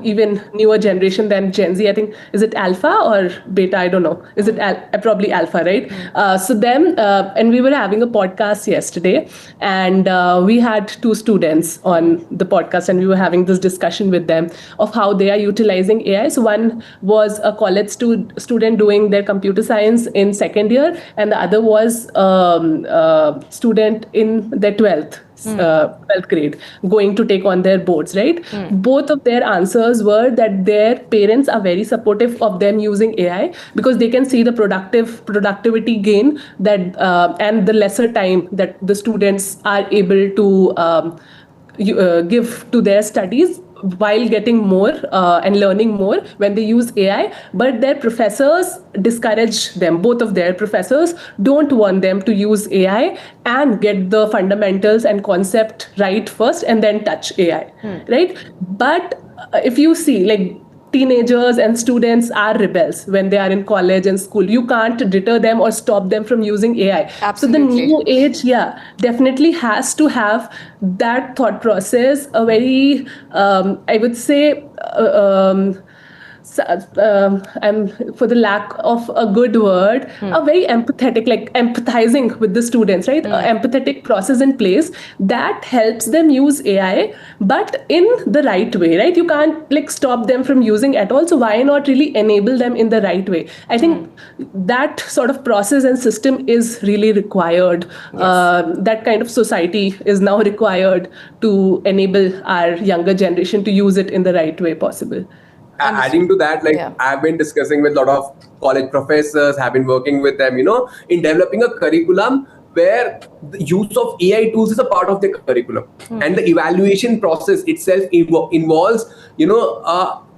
even newer generation than Gen Z. I think, is it alpha or beta? I don't know. Is it probably alpha, right? So them, and we were having a podcast yesterday, and we had 2 students on the podcast, and we were having this discussion with them of how they are utilizing AI. So one was a college student doing their computer science in second year, and the other was student in their 12th grade going to take on their boards, right? Both of their answers were that their parents are very supportive of them using AI because they can see the productivity gain that and the lesser time that the students are able to give to their studies while getting more and learning more when they use AI. But their professors discourage them. Both of their professors don't want them to use AI and get the fundamentals and concept right first and then touch AI, right? But if you see, teenagers and students are rebels when they are in college and school. You can't deter them or stop them from using AI. Absolutely. So the new age, definitely has to have that thought process, a very, I would say, I'm, for the lack of a good word, a very empathetic, like empathizing with the students, right? Empathetic process in place that helps them use AI, but in the right way, right? You can't like stop them from using at all. So why not really enable them in the right way? I think that sort of process and system is really required. That kind of society is now required to enable our younger generation to use it in the right way possible. Adding to that, like I've been discussing with a lot of college professors, have been working with them, in developing a curriculum where the use of AI tools is a part of the curriculum, and the evaluation process itself involves,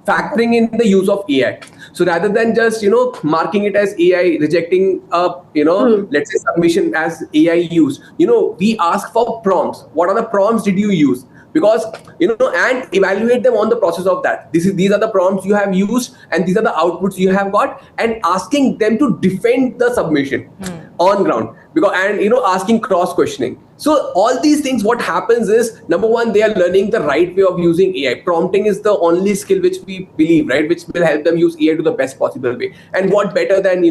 factoring in the use of AI. So rather than just, marking it as AI, rejecting let's say submission as AI use, we ask for prompts. What are the prompts did you use? Because and evaluate them on the process of that. These are the prompts you have used, and these are the outputs you have got, and asking them to defend the submission on ground, because asking cross questioning. So all these things, what happens is, number one, they are learning the right way of using AI. Prompting is the only skill which we believe, right, which will help them use AI to the best possible way. And what better than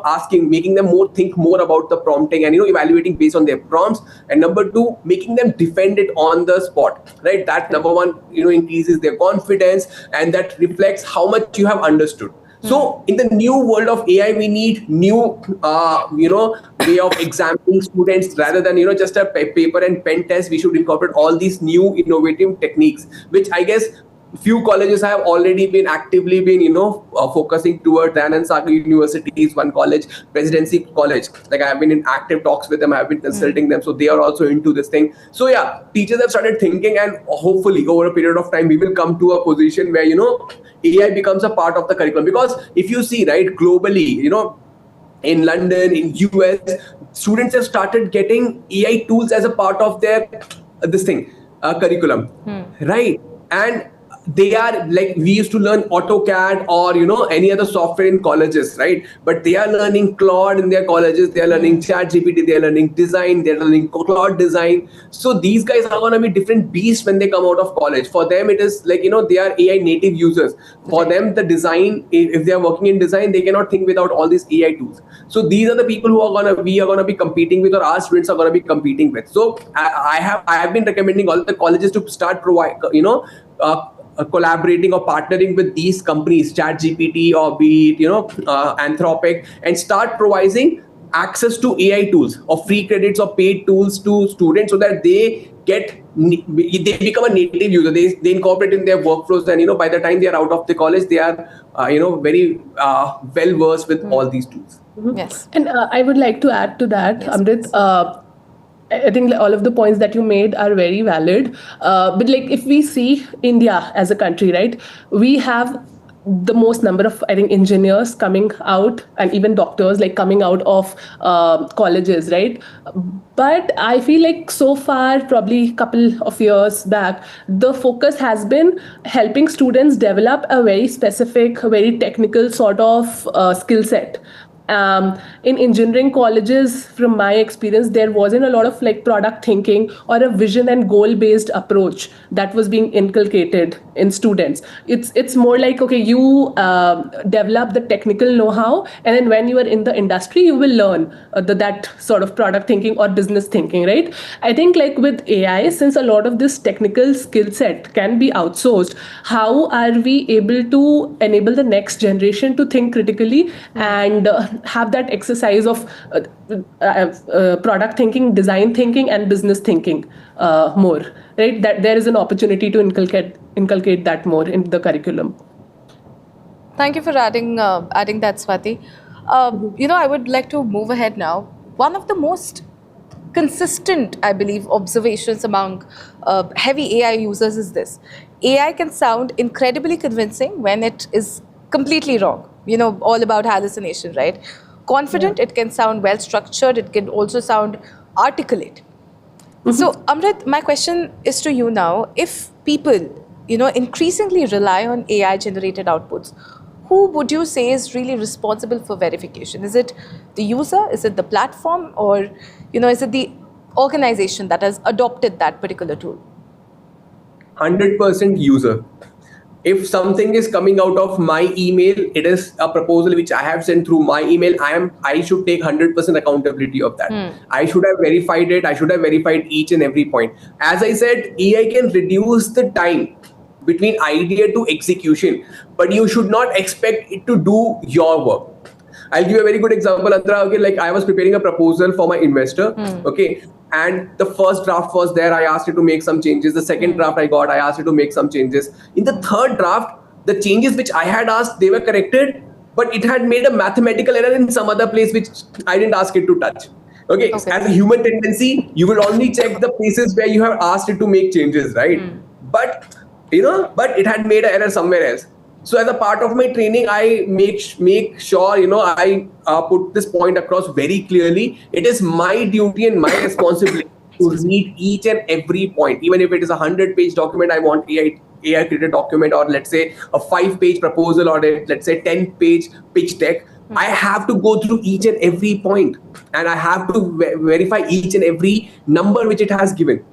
asking, making them think more about the prompting, and evaluating based on their prompts. And number two, making them defend it on the spot, right? That number one, increases their confidence, and that reflects how much you have understood. So in the new world of AI, we need new, way of examining students rather than, just a paper and pen test. We should incorporate all these new innovative techniques, which I guess few colleges have already been actively focusing towards. Anand Sagar University is one college, Presidency College. Like I have been in active talks with them, I have been consulting them, so they are also into this thing. So yeah, teachers have started thinking, and hopefully over a period of time, we will come to a position where AI becomes a part of the curriculum. Because if you see, right, globally, in London, in US, students have started getting AI tools as a part of their curriculum, right? And they are like, we used to learn AutoCAD or any other software in colleges, right? But they are learning Claude in their colleges, they are learning ChatGPT, they are learning design, they are learning Claude design. So these guys are going to be different beasts when they come out of college. For them, it is like, they are AI native users. For them, the design, if they are working in design, they cannot think without all these AI tools. So these are the people who we are going to be competing with, or our students are going to be competing with. So I have been recommending all the colleges to start collaborating or partnering with these companies, ChatGPT or be it, Anthropic, and start providing access to AI tools or free credits or paid tools to students, so that they become a native user. They incorporate in their workflows, and by the time they are out of the college, they are very well versed with all these tools. Yes. And I would like to add to that, Amrit. I think all of the points that you made are very valid. But like, if we see India as a country, right, we have the most number of, I think, engineers coming out, and even doctors like coming out of colleges, right? But I feel like so far, probably a couple of years back, the focus has been helping students develop a very specific, very technical sort of skill set. In engineering colleges, from my experience, there wasn't a lot of like product thinking or a vision and goal based approach that was being inculcated in students. It's more like, okay, you develop the technical know-how, and then when you are in the industry, you will learn that sort of product thinking or business thinking, right? I think like with AI, since a lot of this technical skill set can be outsourced, how are we able to enable the next generation to think critically and have that exercise of product thinking, design thinking, and business thinking more, right? That there is an opportunity to inculcate that more in the curriculum. Thank you for adding that, Swati. I would like to move ahead now. One of the most consistent, I believe, observations among heavy AI users is this: AI can sound incredibly convincing when it is completely wrong. All about hallucination, right? Confident, it can sound well structured, it can also sound articulate. So, Amrit, my question is to you now. If people, increasingly rely on AI generated outputs, who would you say is really responsible for verification? Is it the user? Is it the platform? Or, is it the organization that has adopted that particular tool? 100% user. If something is coming out of my email, it is a proposal which I have sent through my email. I should take 100% accountability of that. I should have verified it. I should have verified each and every point. As I said, AI can reduce the time between idea to execution, but you should not expect it to do your work. I'll give you a very good example, Antara. Okay, like I was preparing a proposal for my investor. Okay, and the first draft was there. I asked it to make some changes. The second draft I got, I asked it to make some changes. In the third draft, the changes which I had asked, they were corrected, but it had made a mathematical error in some other place which I didn't ask it to touch. Okay, as a human tendency, you will only check the places where you have asked it to make changes, right? But but it had made an error somewhere else. So as a part of my training, I make sure I put this point across very clearly. It is my duty and my responsibility to read each and every point, even if it is a 100-page document. I want AI created document, or let's say a 5-page proposal, or let's say 10-page pitch deck. I have to go through each and every point, and I have to verify each and every number which it has given.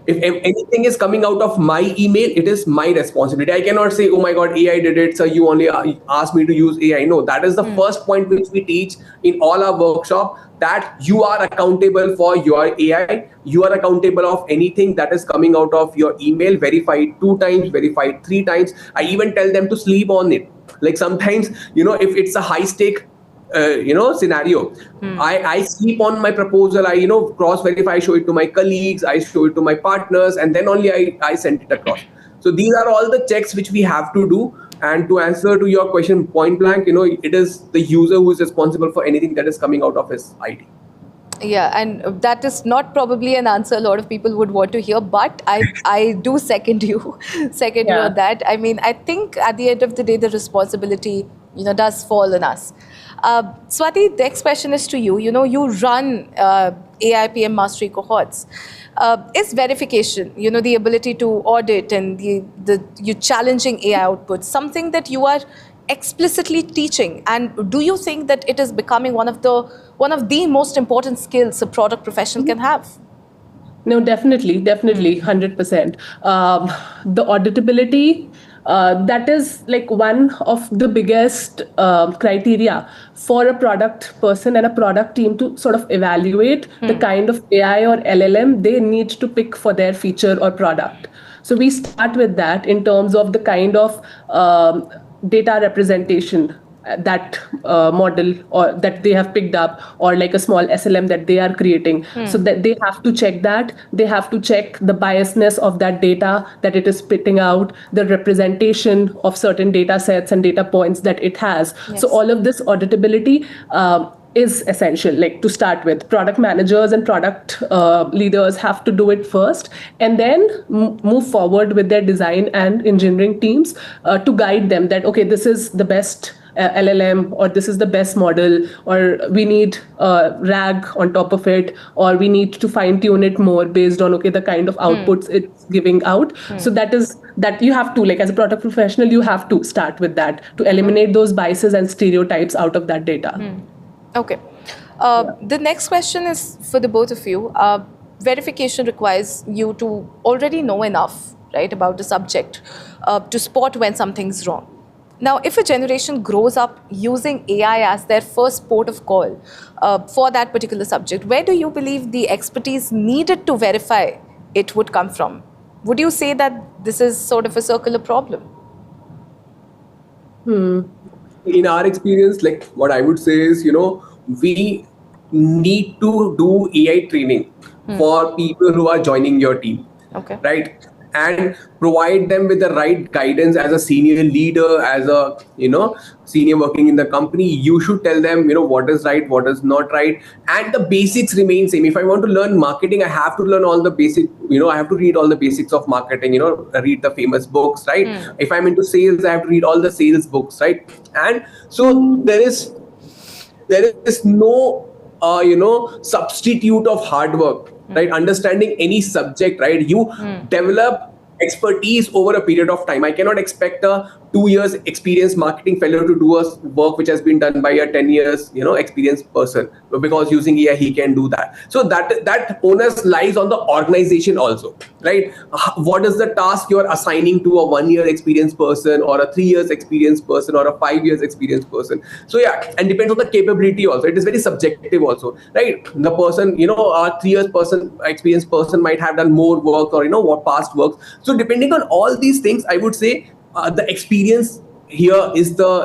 If anything is coming out of my email, it is my responsibility. I cannot say, oh my God, AI did it, so you only asked me to use AI. No, that is the first point which we teach in all our workshop, that you are accountable for your AI. You are accountable of anything that is coming out of your email. Verified 2 times, verified 3 times. I even tell them to sleep on it. Like sometimes, if it's a high stake scenario, I sleep on my proposal. I cross verify, show it to my colleagues, I show it to my partners, and then only I send it across. So these are all the checks which we have to do. And to answer to your question point blank, it is the user who is responsible for anything that is coming out of his ID. Yeah, and that is not probably an answer a lot of people would want to hear, but I do second you on that. I mean, I think at the end of the day, the responsibility, does fall on us. Swati, the next question is to you. You run AI PM mastery cohorts. Is verification, the ability to audit and you challenging AI outputs, something that you are explicitly teaching? And do you think that it is becoming one of the most important skills a product professional can have? No, definitely, 100%. The auditability, that is like one of the biggest criteria for a product person and a product team to sort of evaluate the kind of AI or LLM they need to pick for their feature or product. So we start with that in terms of the kind of data representation that model or that they have picked up, or like a small SLM that they are creating. So that they have to check that. They have to check the biasness of that data that it is spitting out, the representation of certain data sets and data points that it has. Yes. So all of this auditability is essential. Like to start with, product managers and product leaders have to do it first, and then move forward with their design and engineering teams to guide them that, okay, this is the best LLM, or this is the best model, or we need RAG on top of it, or we need to fine tune it more based on, okay, the kind of outputs it's giving out. So that is that you have to, like as a product professional, you have to start with that to eliminate those biases and stereotypes out of that data. Okay. The next question is for the both of you. Verification requires you to already know enough, right, about the subject to spot when something's wrong. Now, if a generation grows up using AI as their first port of call for that particular subject, where do you believe the expertise needed to verify it would come from? Would you say that this is sort of a circular problem? In our experience, like what I would say is, we need to do AI training for people who are joining your team. Okay. Right? And provide them with the right guidance as a senior leader, as a senior working in the company. You should tell them what is right, what is not right, and the basics remain same. If I want to learn marketing, I have to learn all the basic, I have to read all the basics of marketing, read the famous books, right? If I'm into sales, I have to read all the sales books, right? And so there is no substitute of hard work, right? Understanding any subject, right? You develop expertise over a period of time. I cannot expect a 2 years experienced marketing fellow to do a work which has been done by a 10 years experienced person, because using AI he can do that. So that onus lies on the organization also, right? What is the task you're assigning to a 1 year experienced person, or a 3 years experienced person, or a 5 years experienced person? So yeah, and depends on the capability also. It is very subjective also, right? The person, a 3 years person experienced person might have done more work, or what past work. So depending on all these things, I would say the experience here is the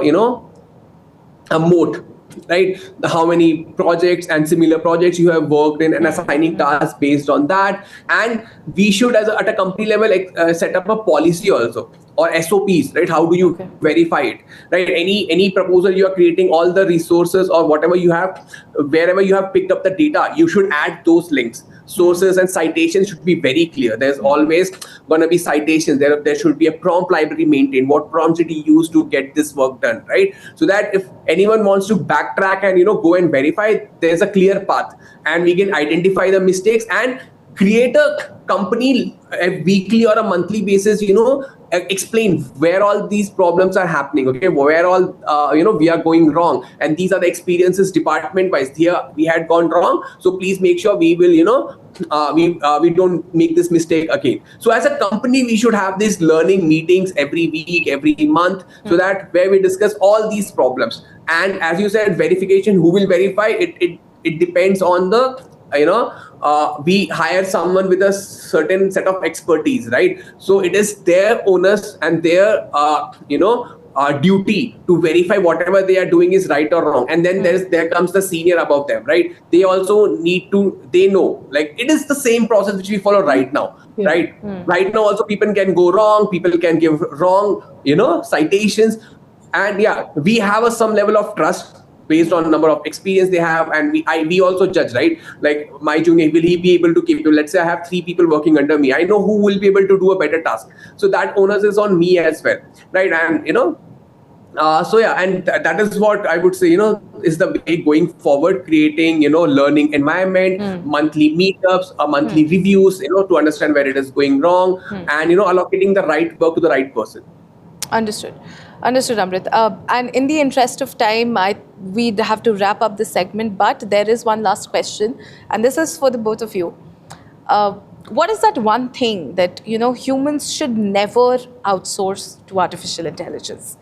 a moat, right? How many projects and similar projects you have worked in, and assigning tasks based on that. And we should, at a company level, set up a policy also, or SOPs, right? How do you verify it, right? Any proposal you are creating, all the resources or whatever you have, wherever you have picked up the data, you should add those links. Sources and citations should be very clear. There's always going to be citations. There should be a prompt library maintained. What prompts did he use to get this work done, right? So that if anyone wants to backtrack and go and verify, there's a clear path, and we can identify the mistakes and create a company a weekly or a monthly basis, explain where all these problems are happening, okay, where all we are going wrong, and these are the experiences department wise. Here we had gone wrong, so please make sure we will we don't make this mistake again. So as a company, we should have these learning meetings every week, every month, so that where we discuss all these problems. And as you said, verification, who will verify it? It depends on the we hire someone with a certain set of expertise, right? So it is their onus and their duty to verify whatever they are doing is right or wrong. And then there comes the senior above them, right? They also they know, like, it is the same process which we follow right now, right? Right now also people can go wrong, people can give wrong citations, and we have some level of trust based on number of experience they have, and we also judge, right? Like, my junior, will he be able to keep? Let's say I have 3 people working under me, I know who will be able to do a better task, so that onus is on me as well, right? And and that is what I would say is the way going forward, creating learning environment, monthly meetups, monthly reviews, to understand where it is going wrong, and allocating the right work to the right person. Understood, Amrit. And in the interest of time, we'd have to wrap up this segment, but there is one last question, and this is for the both of you. What is that one thing that humans should never outsource to artificial intelligence?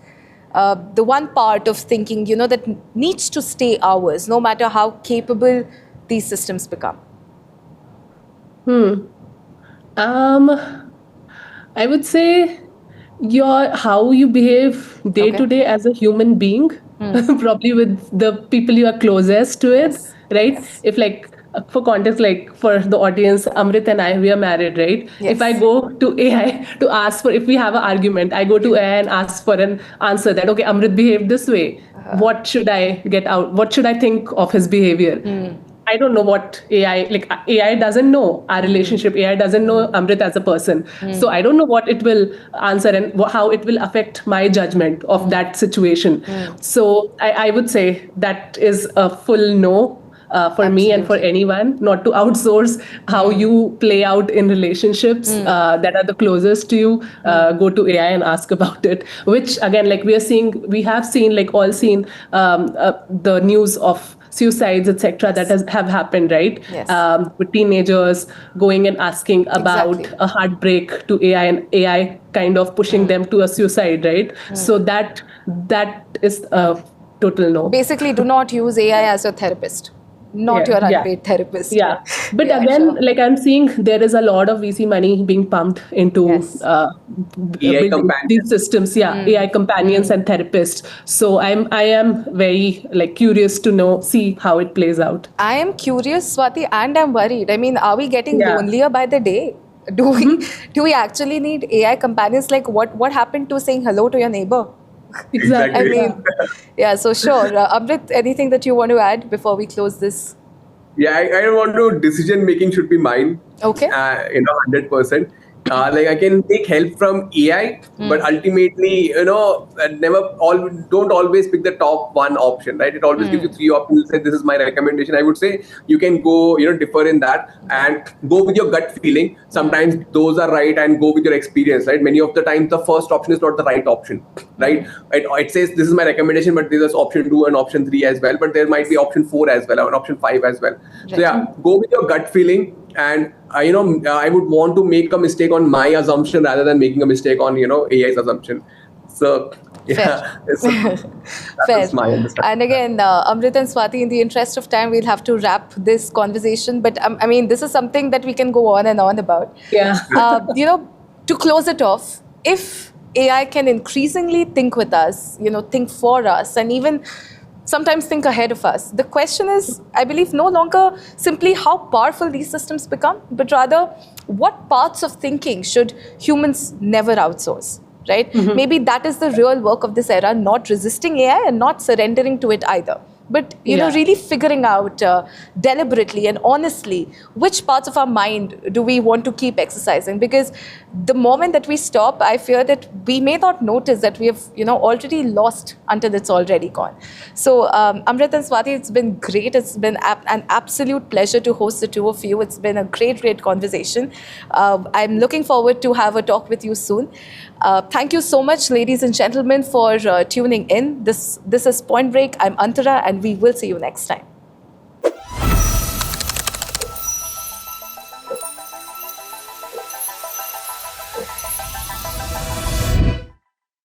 The one part of thinking that needs to stay ours, no matter how capable these systems become. I would say how you behave day to day as a human being, probably with the people you are closest to it, right? Yes. If, like, for context, like for the audience, Amrit and I, we are married, right? Yes. If I go to AI to ask for, if we have an argument, I go to AI and ask for an answer that, okay, Amrit behaved this way. What should I get out? What should I think of his behavior? I don't know what AI doesn't know our relationship. AI doesn't know Amrit as a person. So I don't know what it will answer and how it will affect my judgment of that situation. So I would say that is a full no. For me and for anyone, not to outsource how you play out in relationships that are the closest to you. Go to AI and ask about it, which again, like we have seen the news of suicides, etc., that have happened, right? Yes. With teenagers going and asking about a heartbreak to AI, and AI kind of pushing them to a suicide, right? So that is a total no. Basically, do not use AI as a therapist. Not your unpaid therapist. Yeah. But again, like I'm seeing, there is a lot of VC money being pumped into AI these systems. AI companions and therapists. So I am very curious to see how it plays out. I am curious, Swati, and I'm worried. I mean, are we getting lonelier by the day? Do we actually need AI companions? Like, what happened to saying hello to your neighbor? Exactly. I mean, so sure. Amrit, anything that you want to add before we close this? Yeah, I want to, decision making should be mine. Okay. 100%. like I can take help from AI, but ultimately, don't always pick the top one option, right? It always gives you three options. Say this is my recommendation. I would say you can go, differ in that and go with your gut feeling. Sometimes those are right, and go with your experience, right? Many of the times the first option is not the right option, right? It says this is my recommendation, but there's option 2 and option 3 as well, but there might be option 4 as well, and option 5 as well. So yeah, go with your gut feeling. And I would want to make a mistake on my assumption rather than making a mistake on AI's assumption. So yeah, that's my understanding. And again, Amrit and Swati, in the interest of time, we'll have to wrap this conversation. But I mean, this is something that we can go on and on about. Yeah. To close it off, if AI can increasingly think with us, think for us, and even sometimes think ahead of us, the question is, I believe, no longer simply how powerful these systems become, but rather what parts of thinking should humans never outsource, right? Maybe that is the real work of this era, not resisting AI and not surrendering to it either. But, really figuring out deliberately and honestly which parts of our mind do we want to keep exercising. Because the moment that we stop, I fear that we may not notice that we have, already lost until it's already gone. So, Amrit and Swati, it's been great. It's been an absolute pleasure to host the two of you. It's been a great, great conversation. I'm looking forward to have a talk with you soon. Thank you so much, ladies and gentlemen, for tuning in. This is Point Break. I'm Antara, and we will see you next time.